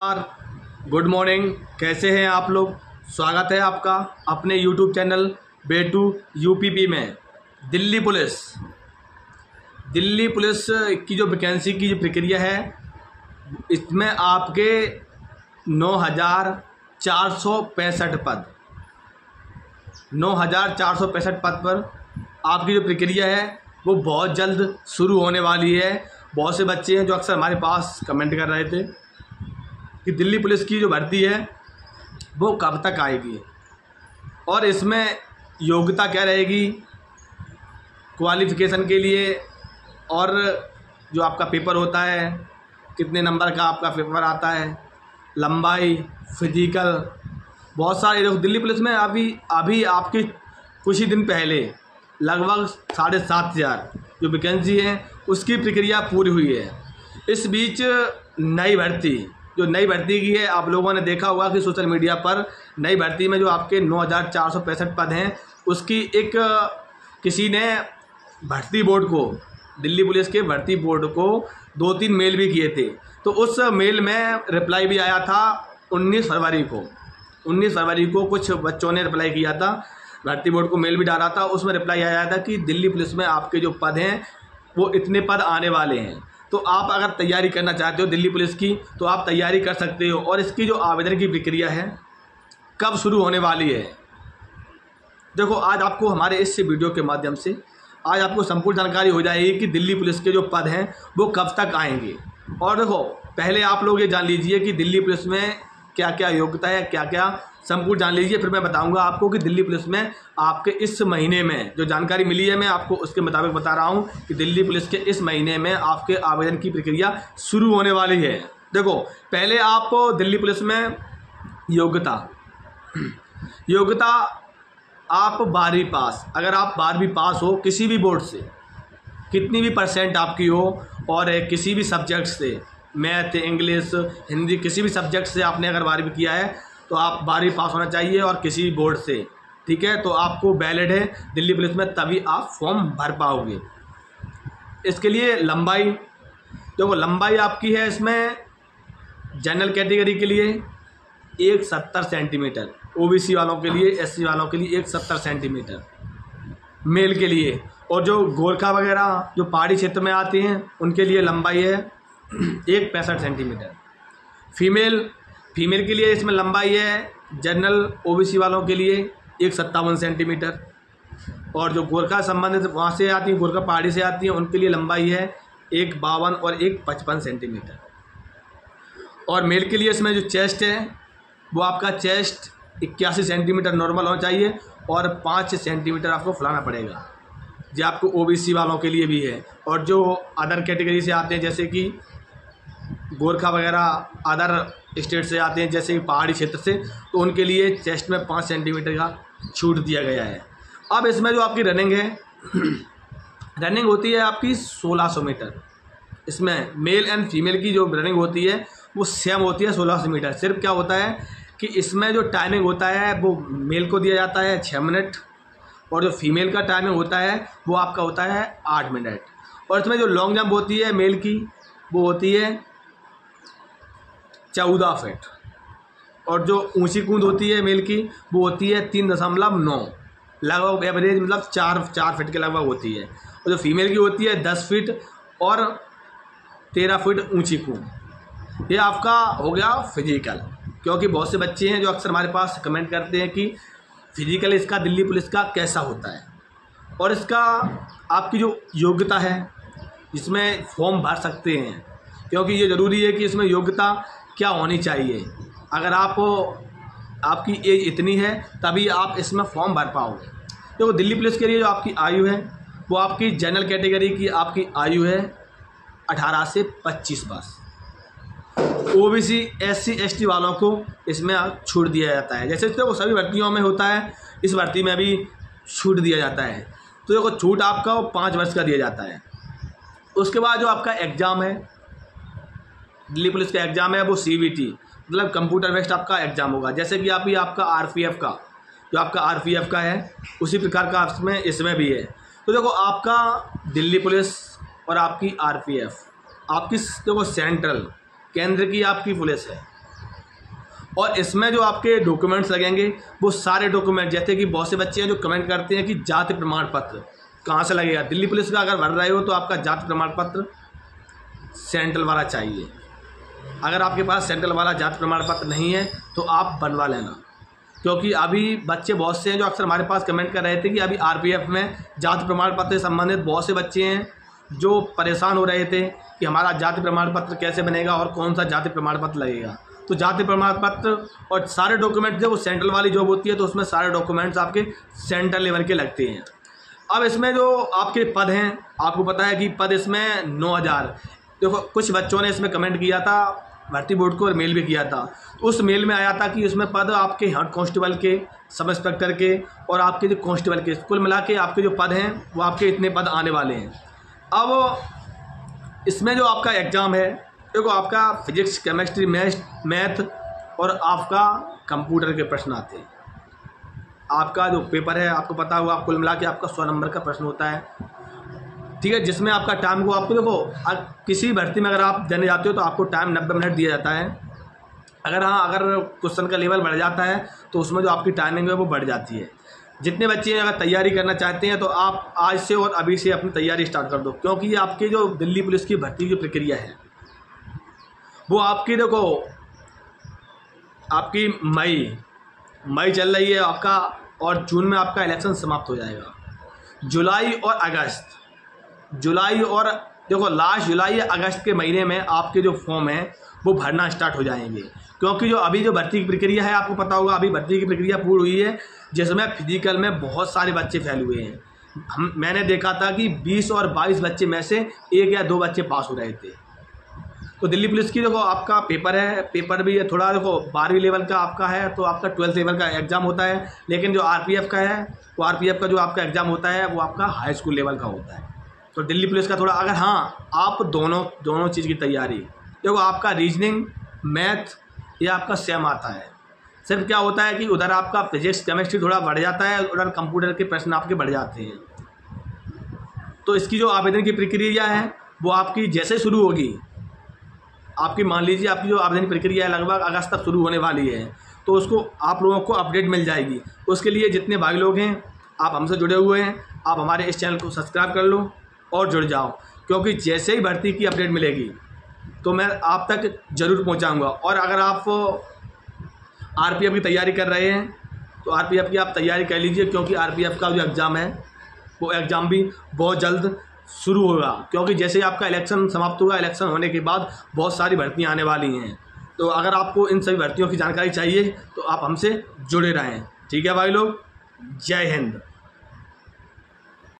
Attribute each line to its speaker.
Speaker 1: Good morning. कैसे हैं आप लोग? स्वागत है आपका अपने यूट्यूब चैनल बेटू यूपीपी में। दिल्ली पुलिस की जो वैकेंसी की जो प्रक्रिया है, इसमें आपके 9,465 पद 9,465 पद पर आपकी जो प्रक्रिया है वो बहुत जल्द शुरू होने वाली है। बहुत से बच्चे हैं जो अक्सर हमारे पास कमेंट कर रहे थे कि दिल्ली पुलिस की जो भर्ती है वो कब तक आएगी और इसमें योग्यता क्या रहेगी, क्वालिफ़िकेशन के लिए, और जो आपका पेपर होता है कितने नंबर का आपका पेपर आता है, लंबाई, फिजिकल, बहुत सारे लोग। दिल्ली पुलिस में अभी आपके कुछ ही दिन पहले लगभग 7,500 जो वैकेंसी है उसकी प्रक्रिया पूरी हुई है। इस बीच नई भर्ती की है, आप लोगों ने देखा होगा कि सोशल मीडिया पर नई भर्ती में जो आपके 9,465 पद हैं उसकी एक किसी ने भर्ती बोर्ड को, दिल्ली पुलिस के भर्ती बोर्ड को 2-3 मेल भी किए थे। तो उस मेल में रिप्लाई भी आया था 19 फरवरी को कुछ बच्चों ने रिप्लाई किया था, भर्ती बोर्ड को मेल भी डाला था। उसमें रिप्लाई आया था कि दिल्ली पुलिस में आपके जो पद हैं वो इतने पद आने वाले हैं। तो आप अगर तैयारी करना चाहते हो दिल्ली पुलिस की तो आप तैयारी कर सकते हो। और इसकी जो आवेदन की प्रक्रिया है कब शुरू होने वाली है, देखो आज आपको हमारे इस वीडियो के माध्यम से आज आपको संपूर्ण जानकारी हो जाएगी कि दिल्ली पुलिस के जो पद हैं वो कब तक आएंगे। और देखो पहले आप लोग ये जान लीजिए कि दिल्ली पुलिस में क्या क्या योग्यता है, क्या क्या संपूर्ण जान लीजिए, फिर मैं बताऊंगा आपको कि दिल्ली पुलिस में आपके इस महीने में जो जानकारी मिली है मैं आपको उसके मुताबिक बता रहा हूं कि दिल्ली पुलिस के इस महीने में आपके आवेदन की प्रक्रिया शुरू होने वाली है। देखो पहले आप दिल्ली पुलिस में योग्यता आप 12वीं पास, अगर आप 12वीं पास हो किसी भी बोर्ड से, कितनी भी परसेंट आपकी हो, और किसी भी सब्जेक्ट से, मैथ, इंग्लिश, हिंदी, किसी भी सब्जेक्ट से आपने अगर 12वीं किया है तो आप 12वीं पास होना चाहिए और किसी भी बोर्ड से, ठीक है, तो आपको वैलिड है दिल्ली पुलिस में, तभी आप फॉर्म भर पाओगे। इसके लिए लंबाई, देखो लंबाई आपकी है इसमें जनरल कैटेगरी के लिए 170 सेंटीमीटर, ओबीसी वालों के लिए, एससी वालों के लिए 170 सेंटीमीटर मेल के लिए, और जो गोरखा वगैरह जो पहाड़ी क्षेत्र में आते हैं उनके लिए लंबाई है 165 सेंटीमीटर। फीमेल के लिए इसमें लंबाई है जनरल ओबीसी वालों के लिए 157 सेंटीमीटर, और जो गोरखा संबंधित वहाँ से आती हैं, गोरखा पहाड़ी से आती हैं, उनके लिए लंबाई है 152 और 155 सेंटीमीटर। और मेल के लिए इसमें जो चेस्ट है वो आपका चेस्ट 81 सेंटीमीटर नॉर्मल होना चाहिए और 5 सेंटीमीटर आपको फुलाना पड़ेगा, जो आपको ओबीसी वालों के लिए भी है। और जो अदर कैटेगरी से आते हैं जैसे कि गोरखा वगैरह अदर स्टेट से आते हैं जैसे कि पहाड़ी क्षेत्र से, तो उनके लिए चेस्ट में 5 सेंटीमीटर का छूट दिया गया है। अब इसमें जो आपकी रनिंग है रनिंग होती है आपकी 1600 मीटर। इसमें मेल एंड फीमेल की जो रनिंग होती है वो सेम होती है 1600 मीटर। सिर्फ क्या होता है कि इसमें जो टाइमिंग होता है वो मेल को दिया जाता है 6 मिनट, और जो फीमेल का टाइमिंग होता है वो आपका होता है 8 मिनट। और इसमें जो लॉन्ग जंप होती है मेल की वो होती है 14 फीट, और जो ऊंची कूद होती है मेल की वो होती है 3.9, लगभग एवरेज मतलब 4 फीट के लगभग होती है। और जो फीमेल की होती है 10 फीट और 13 फीट ऊंची कूद। ये आपका हो गया फिजिकल, क्योंकि बहुत से बच्चे हैं जो अक्सर हमारे पास कमेंट करते हैं कि फिजिकल इसका दिल्ली पुलिस का कैसा होता है, और इसका आपकी जो योग्यता है इसमें फॉर्म भर सकते हैं, क्योंकि ये ज़रूरी है कि इसमें योग्यता क्या होनी चाहिए। अगर आपकी एज इतनी है तभी आप इसमें फॉर्म भर पाओगे। देखो दिल्ली पुलिस के लिए जो आपकी आयु है वो आपकी जनरल कैटेगरी की आपकी आयु है 18 से 25 वर्ष। ओबीसी, एससी, एसटी वालों को इसमें छूट दिया जाता है, जैसे देखो सभी भर्तियों में होता है, इस भर्ती में भी छूट दिया जाता है। तो देखो छूट आपका 5 वर्ष का दिया जाता है। उसके बाद जो आपका एग्ज़ाम है दिल्ली पुलिस का एग्ज़ाम है वो CBT मतलब कंप्यूटर बेस्ड आपका एग्ज़ाम होगा, जैसे कि आपका RPF का जो आपका RPF का है उसी प्रकार का इसमें भी है। तो देखो आपका दिल्ली पुलिस और आपकी RPF आपकी देखो सेंट्रल केंद्र की आपकी पुलिस है, और इसमें जो आपके डॉक्यूमेंट्स लगेंगे वो सारे डॉक्यूमेंट, जैसे कि बहुत से बच्चे हैं जो कमेंट करते हैं कि जाति प्रमाण पत्र कहाँ से लगेगा। दिल्ली पुलिस का अगर भर रहे हो तो आपका जाति प्रमाण पत्र सेंट्रल वाला चाहिए। अगर आपके पास सेंट्रल वाला जाति प्रमाण पत्र नहीं है तो आप बनवा लेना, क्योंकि अभी बच्चे बहुत से हैं जो अक्सर हमारे पास कमेंट कर रहे थे कि अभी आरपीएफ में जाति प्रमाण पत्र से संबंधित बहुत से बच्चे हैं जो परेशान हो रहे थे कि हमारा जाति प्रमाण पत्र कैसे बनेगा और कौन सा जाति प्रमाण पत्र लगेगा। तो जाति प्रमाण पत्र और सारे डॉक्यूमेंट जब वो सेंट्रल वाली जॉब होती है तो उसमें सारे डॉक्यूमेंट्स आपके सेंट्रल लेवल के लगते हैं। अब इसमें जो आपके पद हैं, आपको पता है कि पद इसमें 9000। देखो कुछ बच्चों ने इसमें कमेंट किया था भर्ती बोर्ड को और मेल भी किया था, तो उस मेल में आया था कि उसमें पद आपके हेड कांस्टेबल के, सब इंस्पेक्टर के और आपके जो कांस्टेबल के, कुल मिला के आपके जो पद हैं वो आपके इतने पद आने वाले हैं। अब इसमें जो आपका एग्ज़ाम है, देखो आपका फिजिक्स, केमिस्ट्री, मैथ और आपका कंप्यूटर के प्रश्न आते हैं। आपका जो पेपर है आपको पता होगा, कुल मिला के आपका 100 नंबर का प्रश्न होता है, ठीक है, जिसमें आपका टाइम को आपको देखो किसी भर्ती में अगर आप देने जाते हो तो आपको टाइम 90 मिनट दिया जाता है। अगर क्वेश्चन का लेवल बढ़ जाता है तो उसमें जो आपकी टाइमिंग है वो बढ़ जाती है। जितने बच्चे अगर तैयारी करना चाहते हैं तो आप आज से और अभी से अपनी तैयारी स्टार्ट कर दो, क्योंकि ये आपकी जो दिल्ली पुलिस की भर्ती की प्रक्रिया है वो आपकी देखो आपकी मई चल रही है आपका, और जून में आपका इलेक्शन समाप्त हो जाएगा। जुलाई और देखो लास्ट जुलाई या अगस्त के महीने में आपके जो फॉर्म है वो भरना स्टार्ट हो जाएंगे, क्योंकि जो अभी जो भर्ती की प्रक्रिया है आपको पता होगा, अभी भर्ती की प्रक्रिया पूरी हुई है जिसमें फिजिकल में बहुत सारे बच्चे फैल हुए हैं। मैंने देखा था कि 20 और 22 बच्चे में से 1 या 2 बच्चे पास हो रहे थे। तो दिल्ली पुलिस की देखो आपका पेपर है, पेपर भी थोड़ा देखो 12वीं लेवल का आपका है तो आपका 12th लेवल का एग्ज़ाम होता है, लेकिन जो आरपीएफ का है वो आरपीएफ का जो आपका एग्ज़ाम होता है वो आपका हाई स्कूल लेवल का होता है। तो दिल्ली पुलिस का थोड़ा अगर आप दोनों चीज़ की तैयारी, देखो आपका रीजनिंग, मैथ या आपका सेम आता है, सिर्फ क्या होता है कि उधर आपका फिजिक्स, केमिस्ट्री थोड़ा बढ़ जाता है, उधर कंप्यूटर के प्रश्न आपके बढ़ जाते हैं। तो इसकी जो आवेदन की प्रक्रिया है वो आपकी जैसे शुरू होगी, आपकी मान लीजिए आपकी जो आवेदन प्रक्रिया है लगभग अगस्त तक शुरू होने वाली है, तो उसको आप लोगों को अपडेट मिल जाएगी। उसके लिए जितने भाई लोग हैं आप हमसे जुड़े हुए हैं, आप हमारे इस चैनल को सब्सक्राइब कर लो और जुड़ जाओ, क्योंकि जैसे ही भर्ती की अपडेट मिलेगी तो मैं आप तक ज़रूर पहुंचाऊंगा। और अगर आप आरपीएफ की तैयारी कर रहे हैं तो आरपीएफ की आप तैयारी कर लीजिए, क्योंकि आरपीएफ का जो एग्ज़ाम है वो एग्ज़ाम भी बहुत जल्द शुरू होगा, क्योंकि जैसे ही आपका इलेक्शन समाप्त होगा, इलेक्शन होने के बाद बहुत सारी भर्तियां आने वाली हैं। तो अगर आपको इन सभी भर्तियों की जानकारी चाहिए तो आप हमसे जुड़े रहें। ठीक है भाई लोग, जय हिंद।